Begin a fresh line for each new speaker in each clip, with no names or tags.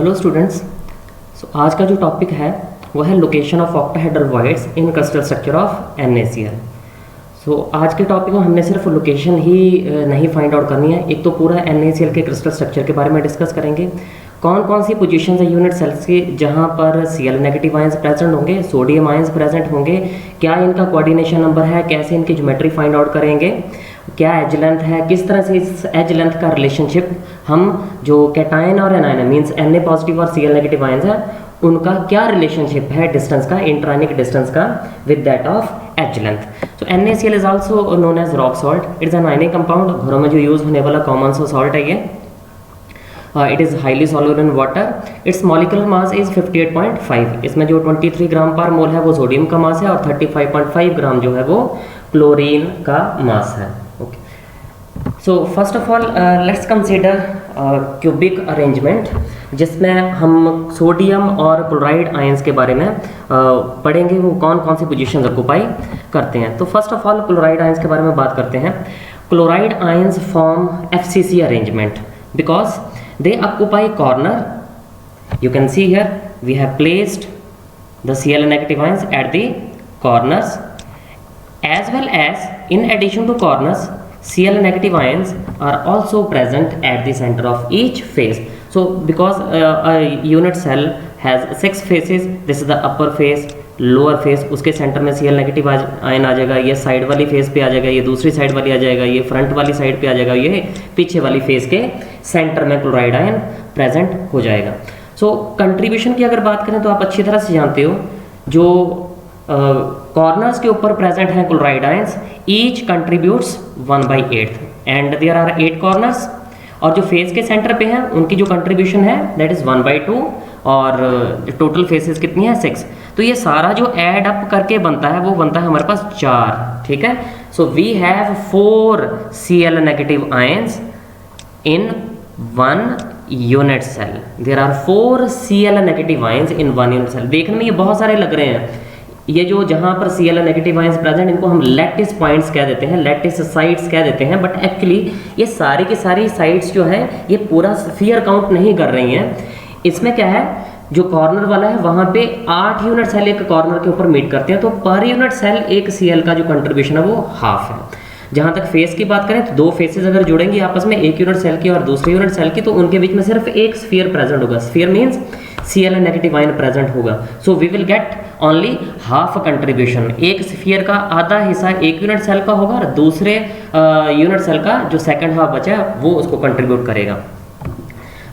Hello students. आज का जो टॉपिक है वो है location of octahedral voids in crystal structure of NaCl। आज के टॉपिक में हमने सिर्फ लोकेशन ही नहीं फाइंड आउट करनी है, एक तो पूरा NaCl के क्रिस्टल स्ट्रक्चर के बारे में डिस्कस करेंगे। कौन कौन सी पोजीशन है यूनिट सेल्स की जहाँ पर Cl नेगेटिव आयंस प्रेजेंट होंगे, सोडियम आयंस प्रेजेंट होंगे, क्या इनका कोऑर्डिनेशन नंबर है, कैसे इनकी ज्योमेट्री फाइंड आउट करेंगे, क्या एज लेंथ है, किस तरह से इस एज लेंथ का रिलेशनशिप हम जो कैटायन और एनायन मींस Na पॉजिटिव और Cl नेगेटिव आयंस है उनका क्या रिलेशनशिप है डिस्टेंस का, इंट्रानिक डिस्टेंस का with that of edge length. So NaCl is also known as rock salt. It is an ionic compound, घरों में जो यूज होने वाला कॉमन सा सॉल्ट है ये। It is highly soluble in water. It's molecular mass is 58.5। इसमें जो 23 ग्राम पर मोल है वो सोडियम का मास है और 35.5 ग्राम जो है वो क्लोरीन का मास है। So first of all let's consider cubic arrangement, जिसमें हम सोडियम और क्लोराइड आयंस के बारे में पढ़ेंगे, वो कौन कौन सी पोजीशंस ऑक्यूपाई करते हैं। तो first of all chloride ions के बारे में बात करते हैं। Chloride ions form FCC arrangement because they occupy corner. You can see here we have placed the Cl negative ions at the corners, as well as in addition to corners Cl negative ions are also present at the center of each face. So because a unit cell has 6 faces, this is the upper face, lower face, उसके centre में Cl negative ion आ जाएगा, ये side वाली face पे आ जाएगा, ये दूसरी side वाली आ जाएगा, ये फ्रंट वाली साइड पे आ जाएगा, ये पीछे वाली फेस के सेंटर में क्लोराइड आयन प्रेजेंट हो जाएगा। सो कंट्रीब्यूशन की अगर बात करें तो आप अच्छी तरह से जानते हो, जो कॉर्नर्स के ऊपर प्रेजेंट हैं chloride ions, each contributes 1/8 and there are 8 corners, और जो फेस के सेंटर पे हैं उनकी जो कंट्रीब्यूशन है दैट इज 1/2 और टोटल फेसेस कितनी है 6। तो ये सारा जो ऐड अप करके बनता है वो बनता है हमारे पास 4, ठीक है। So we have 4 Cl negative ions in 1 unit cell. There are 4 Cl negative ions in 1 unit cell. देखने में ये बहुत सारे लग रहे हैं, ये जो जहाँ पर Cl नेगेटिव आयंस प्रेजेंट इनको हम लैटिस पॉइंट्स कह देते हैं, लैटिस साइट्स कह देते हैं, बट एक्चुअली ये सारी की सारी साइट्स जो है ये पूरा स्फीयर काउंट नहीं कर रही हैं। इसमें क्या है, जो कॉर्नर वाला है वहाँ पे 8 यूनिट सेल एक कॉर्नर के ऊपर मीट करते हैं, तो पर यूनिट सेल एक Cl का जो कंट्रीब्यूशन है वो हाफ है। जहाँ तक फेस की बात करें तो 2 फेसेस अगर जुड़ेंगी आपस में, एक यूनिट सेल की और दूसरे यूनिट सेल की, तो उनके बीच में सिर्फ एक स्फीयर प्रेजेंट होगा। Sphere means Cl negative ion present होगा। So we will get only half contribution. एक स्फीयर का आधा हिस्सा एक यूनिट सेल का होगा और दूसरे यूनिट सेल का जो सेकेंड हाफ बचा है वो उसको कंट्रीब्यूट करेगा।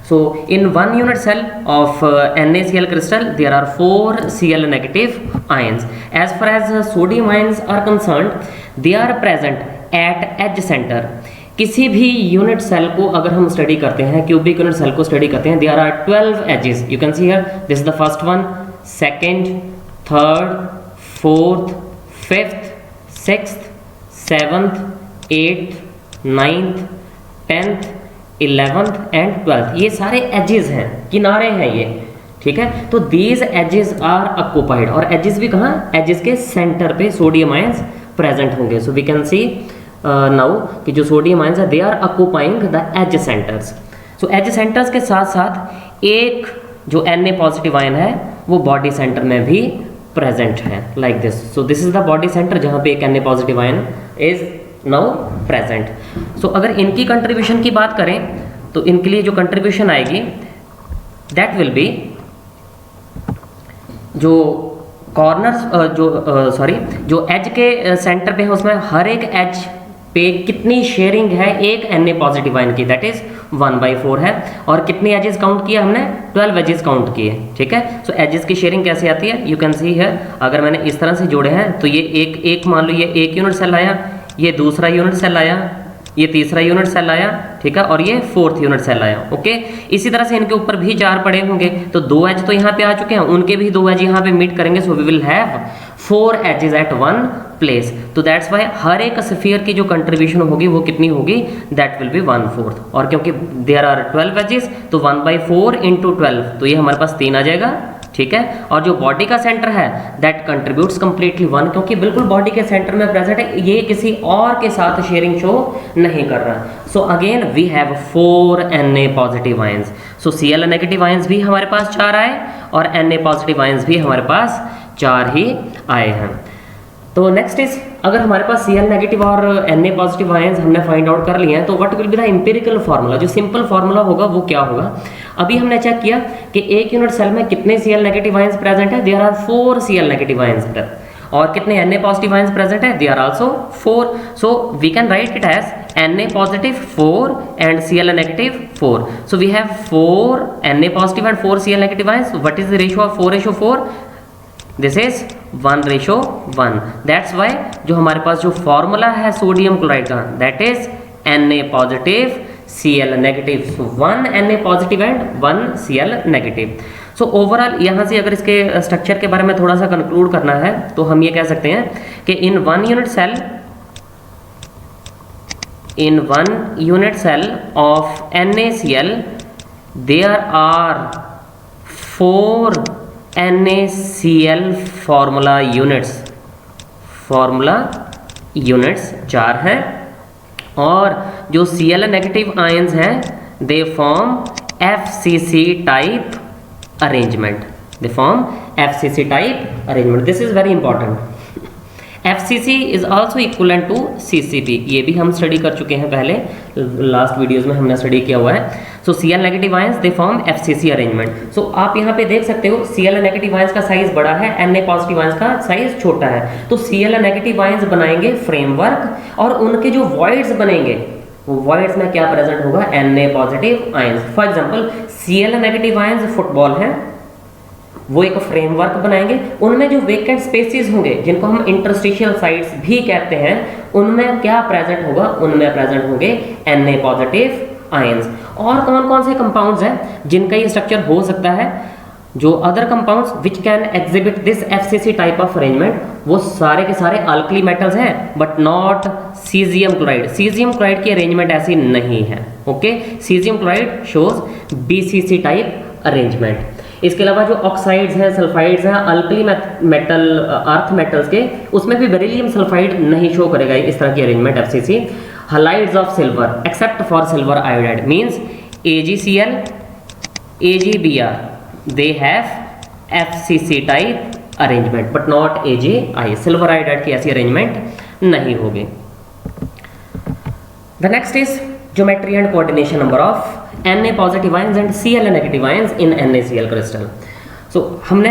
So in 1 unit cell of NaCl crystal there are 4 Cl negative ions. As far as sodium ions are concerned, they are present at edge center. किसी भी यूनिट सेल को अगर हम स्टडी करते हैं, क्यूबिक यूनिट सेल को study करते हैं, there are 12 edges. You can see here, this is the first one, second, third, fourth, fifth, sixth, seventh, 8th, 9th, 10th, 11th and 12th। ये सारे एजेस हैं, किनारे हैं ये, ठीक है। तो दीज एजेस आर ऑक्युपाइड, और एजेस भी कहाँ, एजेस के सेंटर पे सोडियम आयंस प्रेजेंट होंगे। So we can see now कि जो सोडियम आयंस है they are occupying the edge centers. So edge centers के साथ साथ एक जो Na पॉजिटिव आयन है वो बॉडी सेंटर में भी प्रेजेंट है, like this. So this is the body centre जहाँ पे एक Na positive ion is now present. So अगर इनकी कंट्रीब्यूशन की बात करें तो इनके लिए जो कंट्रीब्यूशन आएगी दैट विल बी, जो कॉर्नर्स जो एज के सेंटर पे है उसमें हर एक एज पे कितनी शेयरिंग है एक Na पॉजिटिव आयन की, दैट इज 1/4 है। और कितनी एजेस काउंट किया हमने, 12 एजेस काउंट किए, ठीक है। सो एजेस की शेयरिंग कैसे आती है, यू कैन सी हियर, अगर मैंने इस तरह से जोड़े हैं तो ये एक मान लो ये एक यूनिट सेल आया, ये दूसरा यूनिट सेल आया, ये तीसरा यूनिट सेल आया, ठीक है, और ये 4th यूनिट सेल आया, ओके। इसी तरह से इनके ऊपर भी 4 पड़े होंगे, तो 2 एज तो यहाँ पे आ चुके हैं, उनके भी 2 एज यहाँ पे मीट करेंगे। So we will have 4 edges at 1 place. तो दैट्स वाई हर एक स्फीयर की जो कंट्रीब्यूशन होगी वो कितनी होगी, दैट विल बी 1/4। और क्योंकि देयर आर 12 एजेस तो 1/4 × 12, तो ये हमारे पास 3 आ जाएगा, ठीक है। और जो बॉडी का सेंटर है दैट कंट्रीब्यूट्स कंप्लीटली 1, क्योंकि बिल्कुल बॉडी के सेंटर में प्रेजेंट है, ये किसी और के साथ शेयरिंग शो नहीं कर रहा। So again we have 4 Na positive ions. So Cl negative ions भी हमारे पास 4 आए और Na पॉजिटिव आयंस भी हमारे पास 4 ही आए हैं। तो नेक्स्ट इज, अगर हमारे पास Cl नेगेटिव और Na पॉजिटिव आयंस हमने फाइंड आउट कर लिए हैं, तो what will be the empirical formula, जो सिंपल फार्मूला होगा वो क्या होगा। अभी हमने चेक किया कि एक यूनिट सेल में कितने Cl नेगेटिव आयंस प्रेजेंट है, there are 4 Cl negative ions present, और कितने Na पॉजिटिव आयंस प्रेजेंट है, there are also 4। So we can write it as Na positive 4 and Cl negative 4. So we have 4 Na positive and 4 Cl negative ions. What is the ratio of 4:4? This is 1:1. That's why जो हमारे पास जो formula है sodium chloride का, that is Na positive Cl negative. So 1 Na positive and 1 Cl negative. So overall यहाँ से अगर इसके structure के बारे में थोड़ा सा कंक्लूड करना है तो हम ये कह सकते हैं कि in one unit cell of NaCl there are 4 NaCl formula units 4 हैं, और जो Cl नेगेटिव आयंस हैं they form FCC type arrangement. They form FCC type arrangement. This is very important. FCC is also equivalent to CCP. ये भी हम study कर चुके हैं पहले, लास्ट वीडियोस में हमने स्टडी किया हुआ है। So Cl negative ions they form FCC arrangement. So आप यहाँ पे देख सकते हो Cl नेगेटिव आयंस का साइज बड़ा है, Na पॉजिटिव आयंस का साइज छोटा है। तो Cl नेगेटिव आयंस बनाएंगे फ्रेमवर्क, और उनके जो वॉइड्स बनेंगे वो वॉइड्स में क्या प्रेजेंट होगा, Na positive ions. For example Cl negative ions football है, वो एक फ्रेमवर्क बनाएंगे, उनमें जो वेकेंट स्पेसेस होंगे जिनको हम इंटरस्टिशियल साइट्स भी कहते हैं, उनमें क्या प्रेजेंट होगा, उनमें प्रेजेंट होंगे Na पॉजिटिव आयंस। और कौन कौन से कंपाउंड्स हैं जिनका ये स्ट्रक्चर हो सकता है, जो other compounds which can exhibit this FCC type of arrangement, वो सारे के सारे अल्कली मेटल्स हैं, but not caesium chloride. Caesium chloride की अरेंजमेंट ऐसी नहीं है। Okay, caesium chloride shows BCC type arrangement. इसके अलावा जो ऑक्साइड्स हैं, सल्फाइड्स हैं, अल्कली मेटल अर्थ मेटल्स के, उसमें भी बेरिलियम सल्फाइड नहीं शो करेगा इस तरह की arrangement FCC। Halides of silver except for silver iodide means AgCl, AgBr, they have FCC type arrangement but not AgI। Silver iodide की ऐसी अरेंजमेंट नहीं होगी। The next is geometry and coordination number of Na positive ions and Cl negative ions in NaCl crystal. So हमने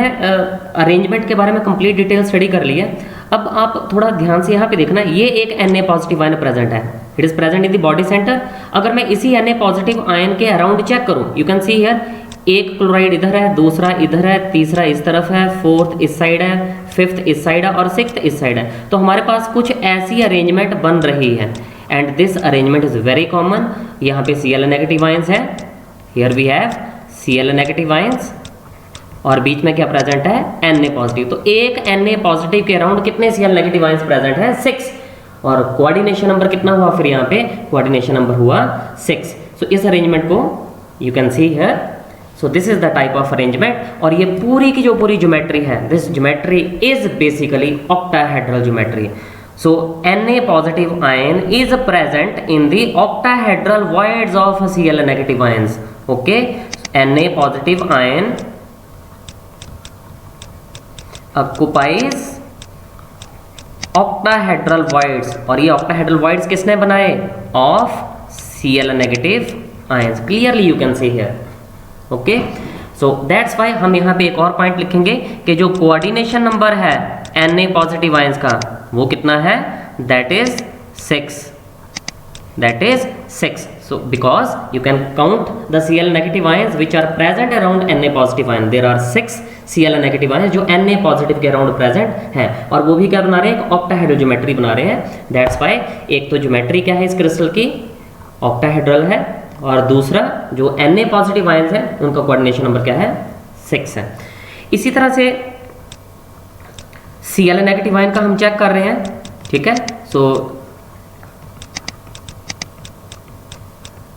arrangement के बारे में complete detail study कर ली है। अब आप थोड़ा ध्यान से यहाँ पे देखना, ये एक Na पॉजिटिव आयन प्रेजेंट है, it is present in the body centre. अगर मैं इसी Na पॉजिटिव आयन के अराउंड चेक करूँ, यू कैन सी हियर एक क्लोराइड इधर है, दूसरा इधर है, तीसरा इस तरफ है, फोर्थ इस साइड है, फिफ्थ इस साइड है और सिक्स्थ इस साइड है। तो हमारे पास कुछ ऐसी अरेंजमेंट बन रही है and this arrangement is very common. यहाँ पे Cl नेगेटिव आयंस है, here we have Cl negative ions, और बीच में क्या प्रेजेंट है, Na पॉजिटिव। तो एक Na पॉजिटिव के अराउंड कितने Cl नेगेटिव आयंस प्रेजेंट है, 6। और कोऑर्डिनेशन नंबर कितना हुआ फिर यहाँ पे, कोऑर्डिनेशन नंबर हुआ 6। सो इस अरेंजमेंट को you can see here. So this is the type of arrangement, और ये पूरी की जो पूरी ज्योमेट्री है, this geometry is basically octahedral geometry. So Na positive ion is present in the octahedral voids of Cl negative ions. Okay, Na positive ion occupies octahedral voids, और ये octahedral voids किसने बनाए, of Cl negative ions. Clearly you can see here. Okay, so that's why हम यहाँ पे एक और point लिखेंगे कि जो कोऑर्डिनेशन नंबर है Na पॉजिटिव आयंस का वो कितना है, that is 6, that is 6. So because you can count the Cl negative ions which are present around Na positive ion, there are 6 Cl negative ions जो Na positive के around present हैं, और वो भी क्या बना रहे हैं, एक ऑक्टाहेड्रल ज्योमेट्री बना रहे हैं। दैट्स वाई एक तो ज्योमेट्री क्या है इस क्रिस्टल की, ऑक्टाहेड्रल है, और दूसरा जो Na पॉजिटिव आयंस है उनका कोऑर्डिनेशन नंबर क्या है, 6 है। इसी तरह से Cl नेगेटिव आयन का हम चेक कर रहे हैं, ठीक है। So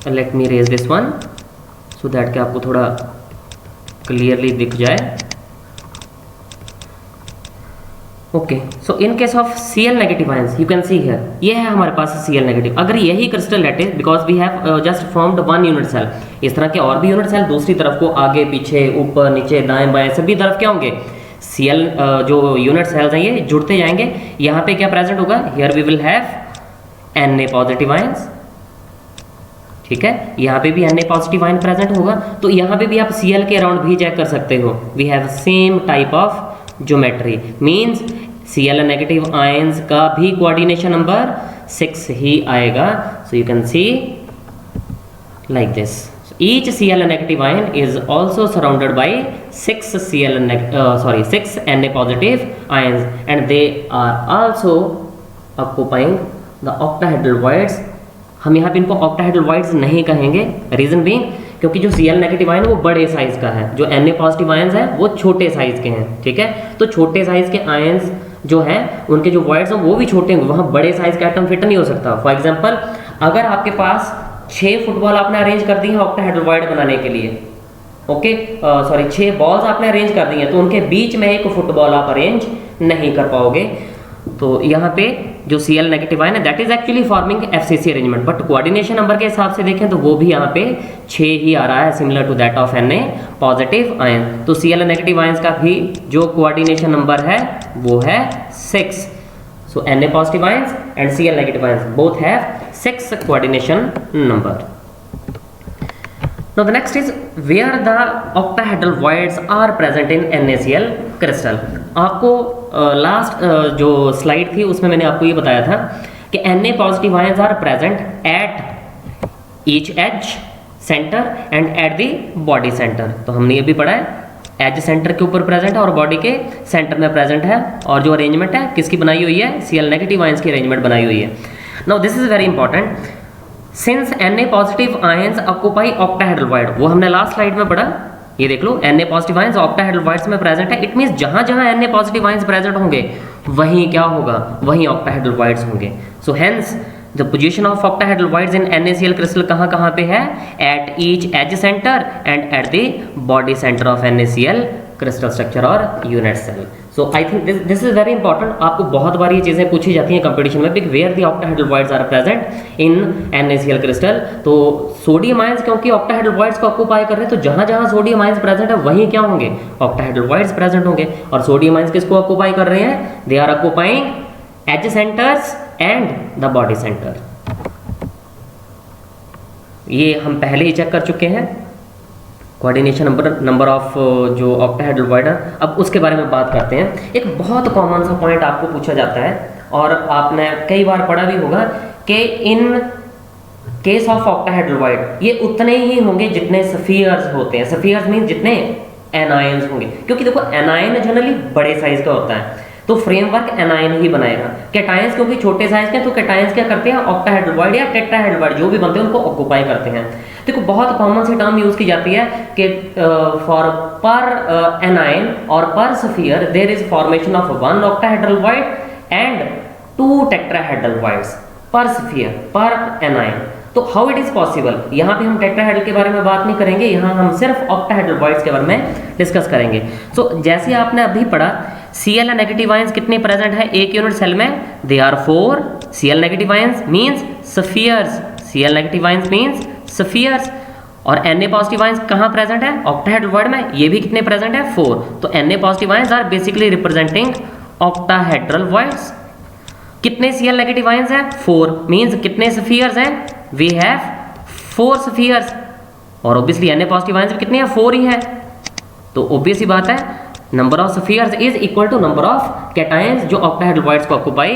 let me raise this one so that कि आपको थोड़ा क्लियरली दिख जाए। Okay, so in case of Cl negative ions you can see here, ये है हमारे पास Cl नेगेटिव। अगर यही crystal lattice is because we have just formed one unit cell, इस तरह के और भी यूनिट सेल दूसरी तरफ को आगे पीछे ऊपर नीचे दाएं बाएं सभी तरफ क्या होंगे, Cl जो यूनिट सेल्स हैं ये जुड़ते जाएंगे। यहाँ पे क्या प्रेजेंट होगा, here we will have Na positive ions, ठीक है, यहाँ पे भी Na पॉजिटिव आयन प्रेजेंट होगा। तो यहाँ पे भी आप Cl के अराउंड भी चेक कर सकते हो, we have same type of geometry, means Cl negative ions का भी कोऑर्डिनेशन नंबर 6 ही आएगा। So you can see like this, each Cl negative ion is also surrounded by 6 Na positive ions and they are also occupying the octahedral voids। हम यहाँ पे इनको octahedral voids नहीं कहेंगे, रीजन बीइंग क्योंकि जो Cl नेगेटिव आयन वो बड़े साइज का है, जो Na पॉजिटिव आयंस है वो छोटे साइज के हैं, ठीक है। तो छोटे साइज के आयंस जो हैं उनके जो वॉइड्स हैं वो भी छोटे होंगे, वहाँ बड़े साइज का एटम फिट नहीं हो सकता। फॉर एग्जांपल अगर आपके पास 6 फुटबॉल आपने अरेंज कर दी है ऑक्टाहेड्रल वॉइड बनाने के लिए, ओके, सॉरी 6 बॉल्स आपने अरेंज कर दी हैं, तो उनके बीच में एक फुटबॉल आप अरेंज नहीं कर पाओगे। तो यहाँ पे जो Cl नेगेटिव आयन है that is actually forming FCC arrangement, but coordination number के हिसाब से देखें तो वो भी यहाँ पे 6 ही आ रहा है, similar to that of Na positive ion. तो Cl नेगेटिव आयंस का भी जो कोऑर्डिनेशन नंबर है वो है 6। So Na positive ions and Cl negative ions both have 6 coordination number. Now the next is where the octahedral voids are present in NaCl crystal। आपको last जो slide थी उसमें मैंने आपको ये बताया था कि Na positive ions are present at each edge, center and at the body center। तो हमने ये भी पढ़ा है, एज सेंटर के ऊपर प्रेजेंट है और बॉडी के सेंटर में प्रेजेंट है, और जो अरेंजमेंट है किसकी बनाई हुई है, Cl नेगेटिव आयंस की अरेंजमेंट बनाई हुई है। Now this is very important, since Na positive ions occupy octahedral void, वो हमने लास्ट स्लाइड में पढ़ा, ये देख लो Na positive ions octahedral voids में प्रेजेंट है। इट मींस जहां जहां Na पॉजिटिव आयंस प्रेजेंट होंगे वहीं क्या होगा, वहीं ऑक्टाहेड्रल वॉइड्स होंगे। So hence the position of octahedral voids in NaCl crystal कहाँ पे है, at each edge centre and at the body centre of NaCl crystal structure और unit cell. So I think this is very important, आपको बहुत बार ये चीज़ें पूछी जाती हैं कंपटीशन में, where the octahedral voids are present in NaCl crystal. तो सोडियम आयंस क्योंकि ऑक्टाहेड्रल वॉइड्स को ऑक्यूपाई कर रहे हैं, तो जहां जहां सोडियम आयंस प्रेजेंट है वहीं क्या होंगे, ऑक्टाहेड्रल वॉइड्स प्रेजेंट होंगे। और सोडियम आयंस किसको ऑक्यूपाई कर रहे हैं, they are occupying edge centres and the body centre. ये हम पहले ही चेक कर चुके हैं, कोऑर्डिनेशन नंबर ऑफ जो ऑक्टाहेड्रल वॉइड है। अब उसके बारे में बात करते हैं। एक बहुत कॉमन सा पॉइंट आपको पूछा जाता है और आपने कई बार पढ़ा भी होगा कि इन केस ऑफ ऑक्टाहेड्रल वॉइड ये उतने ही होंगे जितने सफियर्स होते हैं। सफियर्स मीन जितने एनायंस होंगे, क्योंकि देखो एनायन जनरली बड़े साइज का होता है, तो फ्रेमवर्क एनायन ही बनाएगा। कैटायंस क्योंकि छोटे साइज के, तो कैटायंस क्या करते हैं, ऑक्टाहेड्रल वॉइड या टेट्राहेड्रल वॉइड जो भी बनते हैं उनको ऑक्यूपाई करते हैं। देखो बहुत कॉमन सी टर्म यूज की जाती है कि फॉर पर एनायन और per sphere there is formation of 1 octahedral void and 2 tetrahedral voids per sphere per anion. तो हाउ इट इज पॉसिबल, यहाँ पे हम टेट्राहेड्रल के बारे में बात नहीं करेंगे, यहाँ हम सिर्फ ऑक्टाहेड्रल वॉइड्स के बारे में डिस्कस करेंगे। सो जैसे आपने अभी पढ़ा Cl नेगेटिव आयंस कितने प्रेजेंट है एक यूनिट सेल में, they are 4 Cl negative ions means spheres, Cl negative ions means spheres. और Na पॉजिटिव आयंस कहाँ प्रेजेंट है, ऑक्टाहेड्रल वॉइड में, ये भी कितने प्रेजेंट है 4। तो Na positive ions are basically representing octahedral voids. कितने Cl नेगेटिव आयंस है 4, मींस कितने सफियर्स हैं, वी हैव 4 सफियर्स। और ऑब्वियसली Na पॉजिटिव आयंस भी कितने हैं 4 ही है, तो ऑब्वियस ही बात है number of spheres is equal to number of cations जो ऑक्टाहेड्रल वॉइड्स को ऑक्यूपाई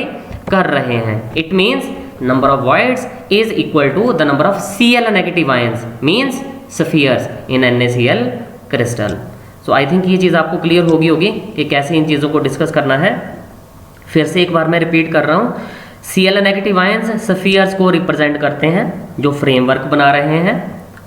कर रहे हैं। It means number of voids is equal to the number of Cl negative ions means spheres in NaCl crystal। so I think ये चीज़ आपको clear होगी कि कैसे इन चीज़ों को डिस्कस करना है। फिर से एक बार मैं रिपीट कर रहा हूँ, Cl नेगेटिव आयंस स्फीयर्स को रिप्रेजेंट करते हैं जो फ्रेमवर्क बना रहे हैं,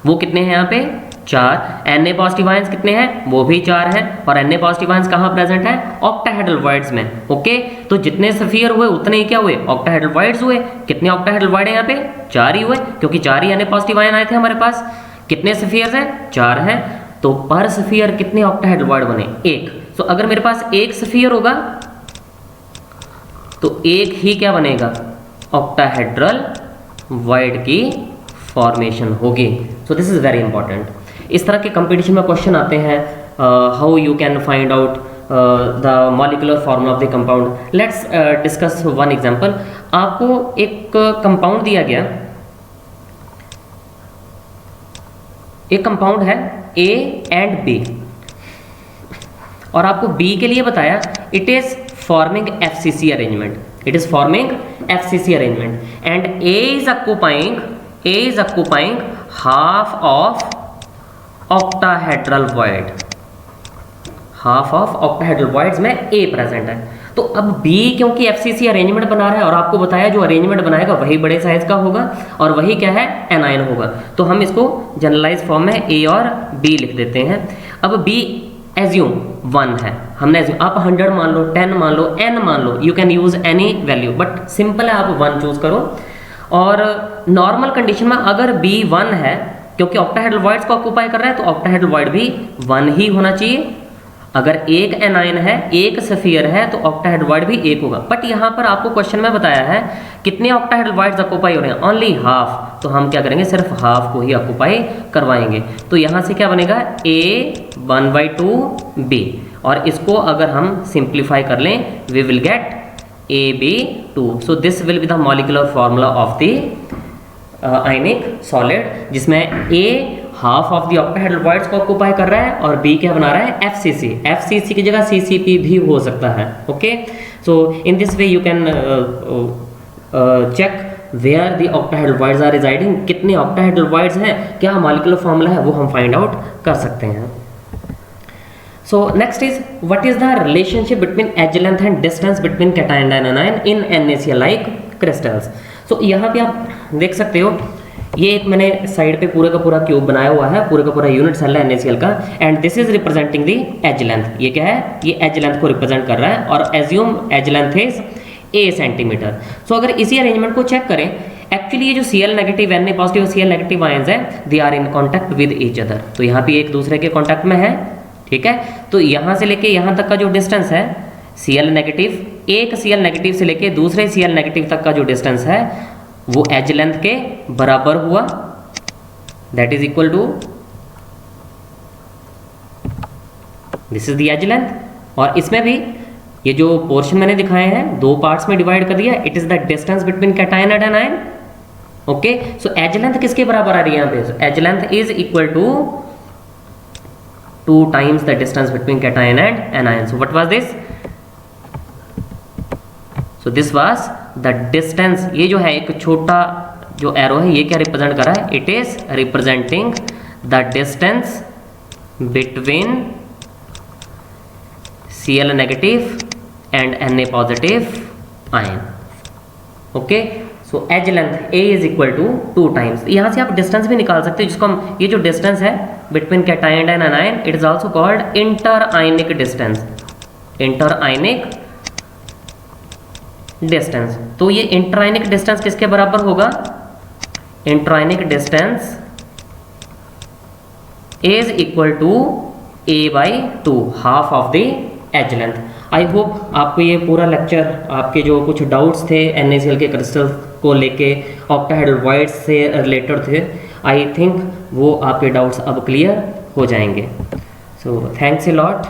वो कितने हैं यहाँ पे 4। Na पॉजिटिव आयंस कितने हैं, वो भी 4 हैं। और Na पॉजिटिव आयंस कहाँ प्रेजेंट है, ऑक्टाहेड्रल वॉइड्स में। ओके, तो जितने सफियर हुए उतने ही क्या हुए, ऑक्टाहेड्रल वॉइड्स हुए। कितने ऑक्टाहेड्रल वॉइड है यहाँ पे 4 ही हुए, क्योंकि 4 ही Na पॉजिटिव आयन आए थे हमारे पास। कितने सफियर्स हैं 4 हैं, तो पर सफियर कितने ऑक्टाहेड्रल वॉइड बने 1। तो अगर मेरे पास 1 सफियर होगा तो एक ही क्या बनेगा, ऑक्टाहेड्रल वॉइड की फॉर्मेशन होगी। सो दिस इज वेरी इंपॉर्टेंट। इस तरह के कंपटीशन में क्वेश्चन आते हैं, how you can find out the molecular formula of the compound. Let's discuss one example. आपको एक कंपाउंड दिया गया, एक कंपाउंड है A एंड B, और आपको B के लिए बताया it is forming FCC arrangement, it is forming FCC arrangement, and A is occupying half of octahedral void, half of octahedral voids में A प्रेजेंट है। तो अब B क्योंकि FCC अरेंजमेंट बना रहा है और आपको बताया जो अरेंजमेंट बनाएगा वही बड़े साइज का होगा और वही क्या है, एनायन होगा, तो हम इसको जनरलाइज फॉर्म में A और B लिख देते हैं। अब B एज्यूम 1 है, हमने एज्यूम, आप 100 मान लो, 10 मान लो, n मान लो, you can use any value, but simple है आप 1 चूज करो। और नॉर्मल कंडीशन में अगर B 1 है, क्योंकि ऑक्टाहेड्रल वॉइड्स को ऑक्यूपाई कर रहा है, तो ऑक्टाहेड्रल वॉइड भी 1 ही होना चाहिए। अगर एक एनायन है, एक सफियर है, तो ऑक्टाहेड्रल वॉइड भी 1 होगा। बट यहाँ पर आपको क्वेश्चन में बताया है कितने ऑक्टाहेड्रल वॉइड्स ऑक्यूपाई हो रहे हैं, ओनली हाफ, तो हम क्या करेंगे, सिर्फ हाफ को ही ऑक्यूपाई करवाएंगे। तो यहाँ से क्या बनेगा, A 1/2 B, और इसको अगर हम सिंप्लीफाई कर लें, we will get AB2। So this will be the molecular formula of the ionic solid, जिसमें A half of the octahedral voids को ऑक्यूपाई कर रहा है और B क्या बना रहा है, FCC। FCC की जगह CCP भी हो सकता है। Okay, so in this way you can check where the octahedral voids are residing, कितने ऑक्टाहेड्रल वॉइड्स हैं, क्या मॉलिक्यूलर फॉर्मूला है वो हम फाइंड आउट कर सकते हैं। So next is, what is the relationship between edge length and distance between cation and anion in NaCl like crystals? So यहाँ पे आप देख सकते हो, ये एक मैंने साइड पे पूरा का पूरा क्यूब बनाया हुआ है, पूरा का पूरा यूनिट सेल है NaCl का, and this is representing the edge length. ये क्या है, ये एज लेंथ को रिप्रेजेंट कर रहा है, और assume edge length is A centimetre. So अगर इसी अरेंजमेंट को चेक करें, एक्चुअली ये जो Cl negative Na positive Cl negative ions है, they are in contact with each other, तो यहाँ पे एक दूसरे के कॉन्टैक्ट में है। ठीक है, तो यहाँ से लेके यहाँ तक का जो डिस्टेंस है, Cl नेगेटिव, एक Cl नेगेटिव से लेके दूसरे Cl नेगेटिव तक का जो डिस्टेंस है वो एज लेंथ के बराबर हुआ, that is equal to, this is the edge length. और इसमें भी ये जो पोर्शन मैंने दिखाए हैं, 2 पार्ट्स में डिवाइड कर दिया, it is the distance between cation and anion. Okay, so edge length किसके बराबर आ रही है यहाँ पे, edge length is equal to 2 times the distance between cation and anion. So what was this? So this was the distance। ये जो है एक छोटा जो एरो है, ये क्या रिप्रेजेंट कर रहा है, it is representing the distance between Cl negative and Na positive ion. Okay, so edge length A is equal to 2 times. यहाँ से आप डिस्टेंस भी निकाल सकते हैं, जिसको हम, ये जो डिस्टेंस है between cation and anion, it is also called inter ionic distance, inter ionic distance. तो ये इंटर आयनिक डिस्टेंस किसके बराबर होगा, inter ionic distance is equal to A/2, half of the edge length. I hope आपको ये पूरा lecture, आपके जो कुछ डाउट्स थे NaCl के क्रिस्टल को लेके, ऑक्टाहेड्रल वॉइड्स से रिलेटेड थे, आई थिंक वो आपके डाउट्स अब क्लियर हो जाएंगे। So thanks a lot.